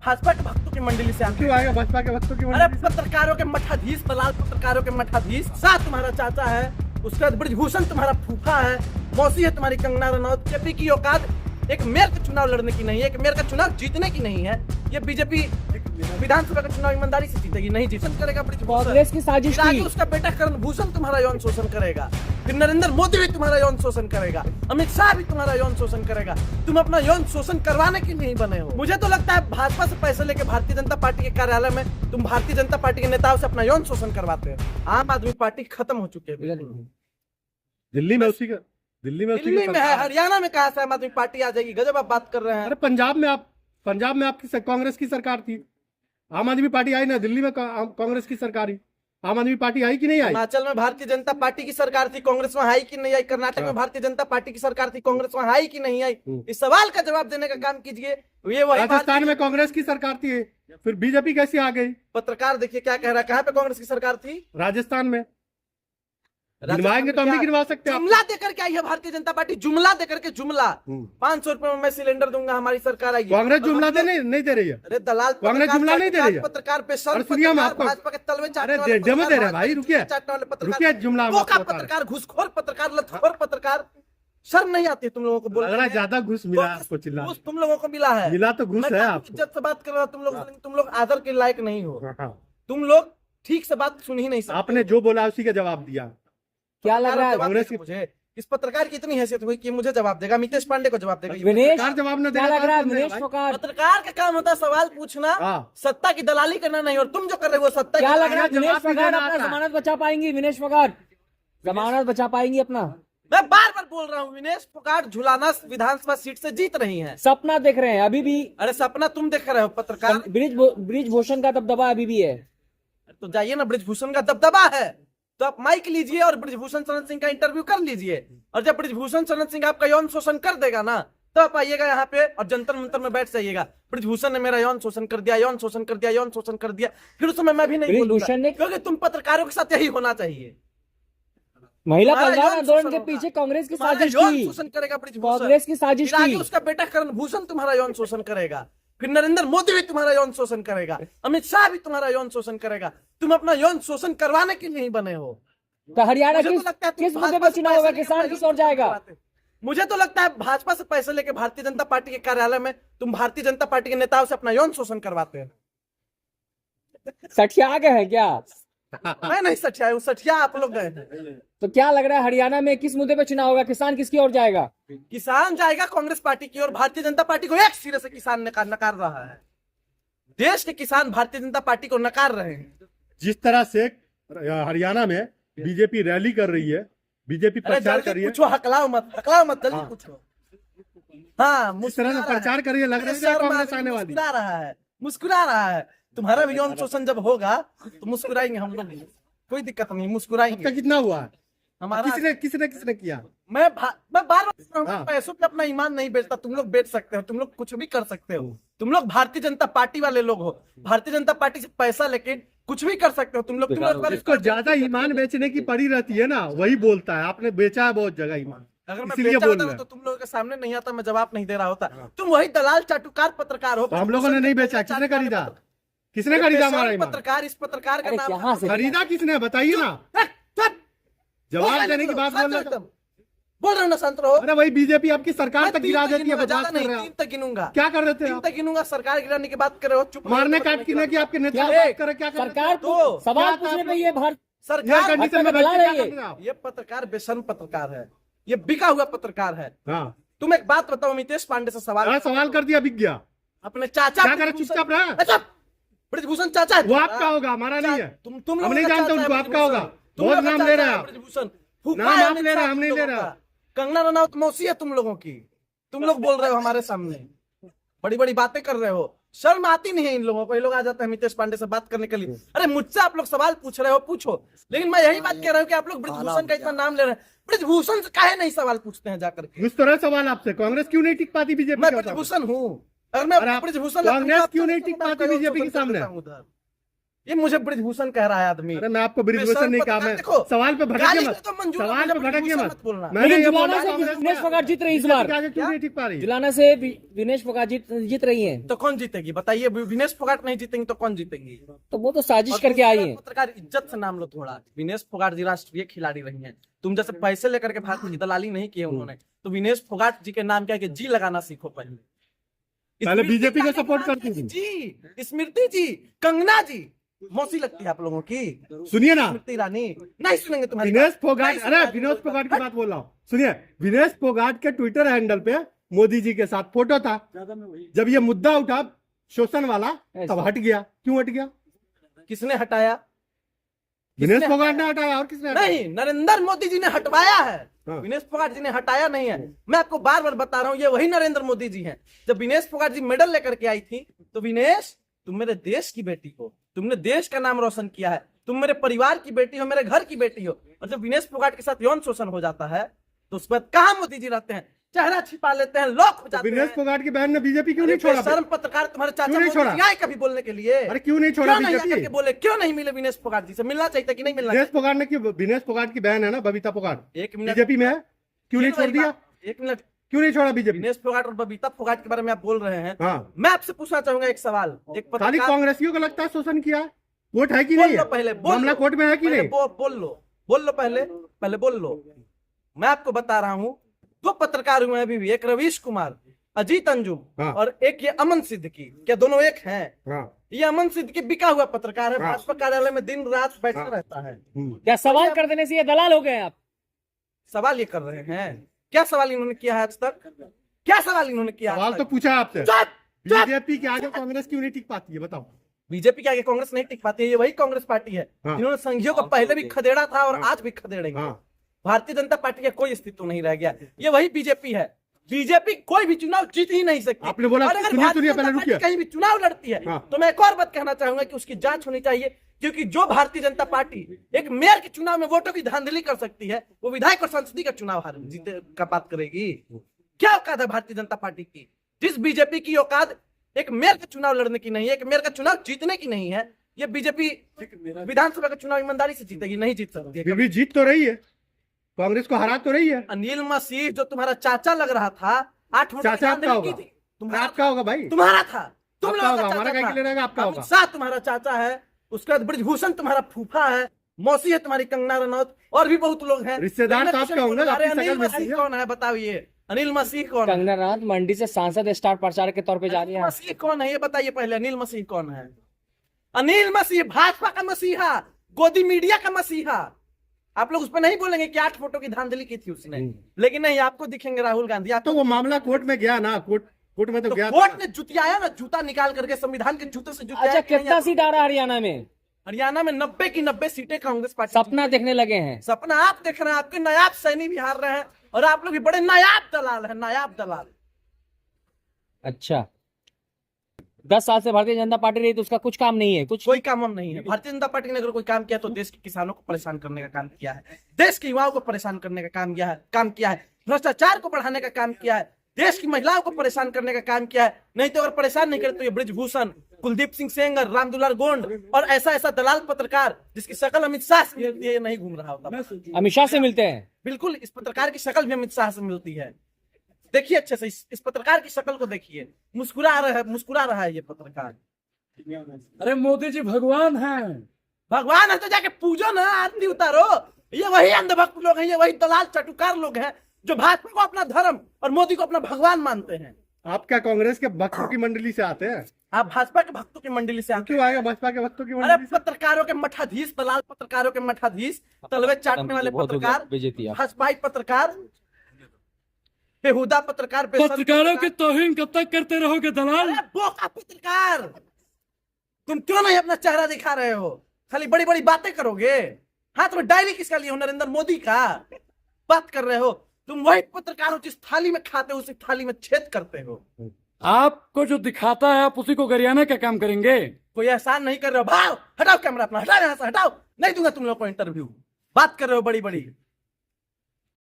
भाजपा के भक्तों की मंडली से आते क्यों आएगा भाजपा के भक्तों की अरे मंडली से? पत्रकारों के मठाधीश, दलाल पत्रकारों के मठाधीश। साथ तुम्हारा चाचा है, उसके बाद ब्रिजभूषण तुम्हारा फूफा है, मौसी है तुम्हारी कंगना रनौत। जेपी की औकात एक मेयर का चुनाव लड़ने की नहीं है, एक मेयर का चुनाव जीतने की नहीं है। ये बीजेपी विधानसभा का चुनाव ईमानदारी से जीतेगी, नहीं जीत करेगा ब्रिजभूषण। कांग्रेस की साजिश फिर आगे थी। उसका बेटा करण भूषण तुम्हारा यौन शोषण करेगा, फिर नरेंद्र मोदी भी तुम्हारा यौन शोषण करेगा, अमित शाह भी तुम्हारा यौन शोषण करेगा। तुम अपना यौन शोषण करवाने के नहीं बने हो। मुझे तो लगता है भाजपा से पैसे लेके भारतीय जनता पार्टी के कार्यालय में तुम भारतीय जनता पार्टी के नेताओं से अपना यौन शोषण करवाते हो। आम आदमी पार्टी खत्म हो चुकी है। दिल्ली में उसी का दिल्ली में है, हरियाणा में कहा से आम आदमी पार्टी आ जाएगी? गजब आप बात कर रहे हैं। अरे पंजाब में आपकी कांग्रेस की सरकार थी, आम आदमी पार्टी आई ना। दिल्ली में कांग्रेस की सरकार ही, आम आदमी पार्टी आई कि नहीं आई? हिमाचल में भारतीय जनता पार्टी की सरकार थी, कांग्रेस वहां आई कि नहीं आई? कर्नाटक में भारतीय जनता पार्टी की सरकार थी, कांग्रेस वहां आई कि नहीं आई? इस सवाल का जवाब देने का काम कीजिए। ये वही राजस्थान में कांग्रेस की सरकार थी, फिर बीजेपी कैसे आ गई? पत्रकार देखिए क्या कह रहा है, कहाँ पे कांग्रेस की सरकार थी? राजस्थान में गिनवाएंगे तो हम भी गिनवा सकते हैं। जुमला देकर के आई है भारतीय जनता पार्टी, जुमला देकर के, जुमला 500 रुपए में मैं सिलेंडर दूंगा, हमारी सरकार आई। कांग्रेस जुमला नहीं दे रही है। अरे दलाल कांग्रेस जुमला नहीं दे रही है। पत्रकार पे भाजपा के तलवे अरे डेमो दे रहे भाई, रुकिए जुमला पत्रकार, घूसखोर पत्रकार, लतखोर पत्रकार। शर्म नहीं आती तुम लोगों को बोलने? ज्यादा घूस मिला आपको, चिल्ला घूस तुम लोगों को मिला है। मिला तो घूस है आपको। इज्जत से बात कर रहा हूँ, तुम लोग आदर के लायक नहीं हो। तुम लोग ठीक से बात सुन ही नहीं सकते। आपने जो बोला उसी का जवाब दिया। क्या लग रहा है कांग्रेस की मुझे इस पत्रकार की इतनी हैसियत हुई कि मुझे जवाब देगा, मितेश पांडे को जवाब देगा। विनेश, जवाब न क्या लग रहा है विनेश फोगाट? पत्रकार का काम होता है सवाल पूछना, सत्ता की दलाली करना नहीं। और तुम जो कर रहे हो सत्ता क्या की लग रहा है जवाब विनेश भी फोगाट देना अपना आता है। जमानत बचा पाएंगी? विनेश फोगाट जमानत बचा पाएंगी अपना? मैं बार बार बोल रहा हूँ, विनेश फोगाट झुलाना विधानसभा सीट से जीत रही हैं। सपना देख रहे हैं अभी भी। अरे सपना तुम देख रहे हो पत्रकार। ब्रिजभूषण का दबदबा अभी भी है। तो जाइए ना, ब्रिजभूषण का दबदबा है तो आप माइक लीजिए और ब्रिजभूषण शरण सिंह का इंटरव्यू कर लीजिए। और जब ब्रिजभूषण शरण सिंह आपका यौन शोषण कर देगा ना, तो आप आइएगा यहाँ पे और जंतर मंतर में बैठ जाइएगा। ब्रिजभूषण ने मेरा यौन शोषण कर दिया, यौन शोषण कर दिया, यौन शोषण कर दिया। फिर उस समय मैं भी नहीं बोलूंगा, क्योंकि तुम पत्रकारों के साथ यही होना चाहिए। महिला कल्याण आंदोलन के पीछे कांग्रेस की साजिश थी। शोषण करेगा ब्रिजभूषण, कांग्रेस की साजिश फिर आगे थी। उसका बेटा करण भूषण तुम्हारा यौन शोषण करेगा, फिर नरेंद्र मोदी भी तुम्हारा यौन शोषण करेगा, अमित शाह भी तुम्हारा यौन शोषण करेगा। तुम अपना यौन शोषण करवाने के लिए ही बने हो। तो हरियाणा मुझे तो लगता है किस तुम मुद्दे भाजपा पर से चुनाव पैसे होगा? लेके किसान किस ओर जाएगा? मुझे तो लगता है भाजपा से पैसे लेके भारतीय जनता पार्टी के कार्यालय में तुम भारतीय जनता पार्टी के नेताओं से अपना यौन शोषण करवाते हैं। सठिया गए हैं क्या? मैं नहीं सठिया हूँ, सठिया आप लोग गए हैं। तो क्या लग रहा है हरियाणा में किस मुद्दे पर चुनाव होगा? किसान किसकी ओर जाएगा? किसान जाएगा कांग्रेस पार्टी की ओर। भारतीय जनता पार्टी को एक सिरे से किसान नकार रहा है। देश के किसान भारतीय जनता पार्टी को नकार रहे हैं। जिस तरह से हरियाणा में बीजेपी रैली कर रही है, बीजेपी प्रचार कर रही है, पूछो, हकलाओ मत जल्दी पूछो। हाँ, इस तरह से प्रचार कर रही है, लग रहा है कांग्रेस आने वाली। मुस्कुरा रहा है। तुम्हारा भी यौन शोषण जब होगा तो मुस्कुराएंगे हम लोग, कोई दिक्कत नहीं, मुस्कुराएंगे। कितना हुआ है हमारा? किसने किया? मैं बार पैसों पे अपना ईमान नहीं बेचता। तुम लोग बेच सकते हो, तुम लोग कुछ भी कर सकते हो। तुम लोग भारतीय जनता पार्टी वाले लोग हो, भारतीय जनता पार्टी से पैसा लेके कुछ भी कर सकते हो। तुम लोग जिसको ज्यादा ईमान बेचने की पड़ी रहती है ना, वही बोलता है। आपने बेचा है बहुत जगह ईमान, अगर मैं इसीलिए बेचा बोल होता रहे तो तुम लोगों के सामने नहीं आता, मैं जवाब नहीं दे रहा होता। तुम वही दलाल चाटुकार पत्रकार हो। तो हम लोगों ने नहीं बेचा, किसने खरीदा? किसने खरीदा हमारा ईमान? पत्रकार, इस पत्रकार का नाम कहाँ से खरीदा किसने, बताइए ना। जवाब देने की बात बोल रहा हूँ ना, शांत रहो। अरे वही बीजेपी आपकी सरकार तक गिरा देती है, ज्यादा बकवास कर नहीं, रहे हो। 3 तक गिनूंगा। क्या कर रहे थे 3 तक गिनूंगा, सरकार गिराने की बात कर रहे हो। चुप मारने काट की आपके नेता क्या बात करे, क्या सरकार तो सवाल पूछने पे ये भारत सरकार कंडीशन में बदला बैठ के रही क्या है। कर रहे हो आप? ये पत्रकार बेशर्म पत्रकार है, ये बिका हुआ पत्रकार है। हाँ, तुम एक बात बताओ, मितेश पांडे से सवाल सवाल कर दिया, बिक गया। अपने चाचा क्या करे, चुपचाप रहा। अच्छा, ब्रिजभूषण चाचा वो आपका होगा, हमारा नहीं है। तुम हम नहीं जानते उनको, आपका होगा। बहुत नाम ले रहे हैं आप। ब्रिजभूषण नाम आप ले रहे हैं, हम नहीं ले रहे। कंगना रनौत मौसी है तुम लोगों की। तुम लोग बोल रहे हो हमारे सामने, बड़ी बड़ी बातें कर रहे हो। शर्म आती नहीं है इन लोगों को। ये लोग आ जाते हैं मितेश पांडे से बात करने के लिए। अरे मुझसे आप लोग सवाल पूछ रहे हो, पूछो, लेकिन मैं यही बात कह रहा हूँ कि आप लोग ब्रिजभूषण का इतना नाम ले रहे हैं। ब्रिजभूषण से काहे नहीं सवाल पूछते हैं जाकर के? इस तरह सवाल आपसे, कांग्रेस क्यों नहीं टिक पाती बीजेपी? मैं ब्रिजभूषण हूँ, अगर मैं ब्रिजभूषण कांग्रेस क्यों नहीं टिक पाती बीजेपी के सामने? ये मुझे ब्रिजभूषण कह रहा है आदमी। अरे मैं आपको ब्रिजभूषण नहीं कहा, मैं सवाल पे भटकिए गाली मत, तो मंजूर है, सवाल पे मुझे भटकिए ब्रिजभूषण मत मत बोलना। मैंने लेकिन ये बोला जुलाना से कांग्रेस विनेश फोगाट जीत रही इस बार। क्यों नहीं टिक पा रही? जुलाना से विनेश फोगाट जीत रही है। तो कौन जीतेगी बताइए? विनेश फोगाट नहीं जीतेंगी तो कौन जीतेगी? तो वो तो साजिश और करके आई है। पत्रकार इज्जत से नाम लो थोड़ा। विनेश फोगाट जी राष्ट्रीय खिलाड़ी रही हैं, तुम जैसे पैसे लेकर के भारत की दलाली नहीं की है उन्होंने। तो विनेश फोगाट जी के नाम क्या है कि जी लगाना सीखो पहले। पहले स्मृति बीजेपी को ईरानी सपोर्ट नाम करती क्या है? थी। जी स्मृति जी, कंगना जी मौसी लगती है आप लोगों की। सुनिए ना, स्मृति ईरानी नहीं सुनेंगे तुम्हारी विनेश बात। फोगाट, नहीं अरे सुनेंगे। विनेश फोगाट की बात बोल रहा हूँ, सुनिए। विनेश फोगाट के ट्विटर हैंडल पे मोदी जी के साथ फोटो था। जब ये मुद्दा उठा शोषण वाला तब हट गया। क्यों हट गया? किसने हटाया? विनेश फोगाट ने हटाया और किसने हटाया? नहीं, नरेंद्र मोदी जी ने हटवाया है। हाँ। विनेश फोगाट जी ने हटाया नहीं है। मैं आपको बार बार बता रहा हूँ, ये वही नरेंद्र मोदी जी हैं। जब विनेश फोगाट जी मेडल लेकर के आई थी तो विनेश, तुम मेरे देश की बेटी हो, तुमने देश का नाम रोशन किया है, तुम मेरे परिवार की बेटी हो, मेरे घर की बेटी हो। और जब विनेश फोगाट के साथ यौन शोषण हो जाता है तो उस पर कहाँ मोदी जी रहते हैं? चेहरा छिपा लेते हैं, लॉक हो जाते विनेश हैं। फोगाट की बहन ने बीजेपी क्यों अरे नहीं छोड़ा? शर्म पत्रकार तुम्हारे चाचा क्यों नहीं मोदी छोड़ा? जी आए कभी बोलने के लिए? अरे क्यों नहीं छोड़ा क्यों नहीं बीजेपी? आकर के बोले? क्यों नहीं मिले विनेश फोगाट जी से? मिलना चाहिए था कि नहीं मिलना विनेश फोगाट ने क्यों, विनेश फोगाट की बहन है ना बबीता फोगाट, चाहिए? एक मिनट, बीजेपी में है, क्यों नहीं छोड़ दिया? एक मिनट। क्यों नहीं छोड़ा बीजेपी? विनेश फोगाट और बबीता फोगाट के बारे में आप बोल रहे हैं। हाँ, मैं आपसे पूछना चाहूंगा एक सवाल। एक खाली पत्रकार, कांग्रेसियों को लगता है शोषण किया है? कोर्ट है कि बोल नहीं लो है? पहले, बोल मामला लो। कोर्ट में है कि पहले नहीं? बोल लो पहले बोल लो। मैं आपको बता रहा हूँ, दो पत्रकार हुए हैं अभी भी, एक रवीश कुमार, अजीत अंजुम, हाँ। और एक ये अमन सिद्दीकी। क्या दोनों एक हैं? हाँ। ये अमन सिद्दीकी बिका हुआ पत्रकार है, हाँ। भाजपा कार्यालय में दिन रात बैठा हाँ। रहता है। क्या सवाल कर देने से ये दलाल हो गए आप? सवाल ये कर रहे हैं? क्या सवाल इन्होंने किया है आज तक? क्या सवाल इन्होंने किया? सवाल तो पूछा आपसे, चुप! बीजेपी के आगे कांग्रेस क्यों नहीं टिक पाती है बताओ? बीजेपी के आगे कांग्रेस नहीं टिक पाती है। ये वही कांग्रेस पार्टी है हाँ। जिन्होंने संघियों को पहले भी खदेड़ा था और हाँ। आज भी खदेड़ेंगे। हाँ। भारतीय जनता पार्टी का कोई अस्तित्व नहीं रह गया। ये वही बीजेपी है। बीजेपी कोई भी चुनाव जीत ही नहीं सकती। आपने बोला, और अगर सुनिए, भारतीय सुनिए, जनता पहले पार्टी रुकिए। कहीं भी चुनाव लड़ती है हाँ। तो मैं एक और बात कहना चाहूंगा कि उसकी जांच होनी चाहिए, क्योंकि जो भारतीय जनता पार्टी एक मेयर के चुनाव में वोटों की धांधली कर सकती है, वो विधायक और संसदीय का चुनाव हार जीते का बात करेगी? क्या औकात है भारतीय जनता पार्टी की? जिस बीजेपी की औकात एक मेयर का चुनाव लड़ने की नहीं है, एक मेयर का चुनाव जीतने की नहीं है, ये बीजेपी विधानसभा का चुनाव ईमानदारी से जीतेगी? नहीं जीत सकती है। फिर भी जीत तो रही है, कांग्रेस को हरा तो रही है। अनिल मसीह जो तुम्हारा चाचा लग रहा था, 8 वोट चाचा आपका होगा, तुम्हारा आपका होगा भाई, तुम्हारा था, तुम आपका लोगों होगा, का हमारा चाचा क्या था। रहेगा? आपका अमित होगा। शाह तुम्हारा चाचा है, उसके बाद ब्रिजभूषण तुम्हारा फूफा है, मौसी है तुम्हारी कंगना रनौत, और भी बहुत लोग हैं। रिश्तेदार लेकिन तो कुछ आपके नहीं होंगे, बोल रहे। आपकी अनिल शकल में मसीह है। कौन है बताइए? अनिल मसीह कौन है? कंगना रनौत मंडी से सांसद स्टार प्रचारक के तौर पे जा रही अनिल है। मसीह कौन है ये बताइए पहले। अनिल मसीह कौन है? अनिल मसीह भाजपा का मसीहा, गोदी मीडिया का मसीहा। आप लोग उस पर नहीं बोलेंगे कि 8 फोटो की धांधली की थी उसने, लेकिन नहीं, आपको दिखेंगे राहुल गांधी। आप तो वो मामला कोर्ट में गया ना, कोर्ट में तो गया कोर्ट था। ने जुतियाया ना, जूता निकाल करके संविधान के जूते से जुतियाया। अच्छा, कि नहीं कितना आप- सीट आ रहा है हरियाणा में? हरियाणा में 90 की 90 सीटें कांग्रेस पार्टी। सपना देखने लगे हैं। सपना आप देख रहे हैं, आपके नायाब सैनी भी हार रहे हैं, और आप लोग भी बड़े नायाब दलाल हैं, नायाब दलाल। अच्छा, 10 साल से भारतीय जनता पार्टी रही तो उसका कुछ काम नहीं है? कुछ कोई काम हम नहीं है। भारतीय जनता पार्टी ने अगर कोई काम किया तो देश के किसानों को परेशान करने का काम किया है, देश के युवाओं को परेशान करने का काम किया है, भ्रष्टाचार को बढ़ाने का काम किया है, देश की महिलाओं को परेशान करने का काम किया है। नहीं तो अगर परेशान नहीं करे तो ये ब्रिजभूषण, कुलदीप सिंह सेंगर, रामदुलार गोंड और ऐसा दलाल पत्रकार जिसकी शकल अमित शाह से ये नहीं घूम रहा होता। अमित शाह से मिलते हैं। बिल्कुल, इस पत्रकार की शक्ल भी अमित शाह से मिलती है। देखिए अच्छे से, इस पत्रकार की शक्ल को देखिए, मुस्कुरा रहा है ये पत्रकार। अरे मोदी जी भगवान हैं। भगवान है तो जाके पूजो ना, आरती उतारो। ये वही अंधभक्त लोग हैं, ये वही दलाल चटुकार लोग हैं जो भाजपा को अपना धर्म और मोदी को अपना भगवान मानते हैं। आप क्या कांग्रेस के भक्तों की मंडली से आते हैं? आप भाजपा के भक्तों की मंडली से आते क्यों आएगा भाजपा के भक्तों की हैं? मंडली अरे पत्रकारों के मठाधीश, दलाल पत्रकारों के मठाधीश, तलवे चाटने वाले पत्रकार, भाजपाई पत्रकार, बेहुदा पत्रकार, पत्रकारों की तौहीन कब तक करते रहोगे दलाल? अरे बोका पत्रकार, तुम क्यों नहीं अपना चेहरा दिखा रहे हो? खाली बड़ी बड़ी बातें करोगे। हाथ में डायरी किसका लिए हो? नरेंद्र मोदी का बात कर रहे हो। तुम वही पत्रकार हो जिस थाली में खाते हो उसी थाली में छेद करते हो। आपको जो दिखाता है आप उसी को गरियाना का काम करेंगे। कोई एहसान नहीं कर रहे हो। भाव हटाओ कैमरा अपना, हटाओ यहाँ से, हटाओ। नहीं दूंगा तुम लोग को इंटरव्यू। बात कर रहे हो बड़ी बड़ी।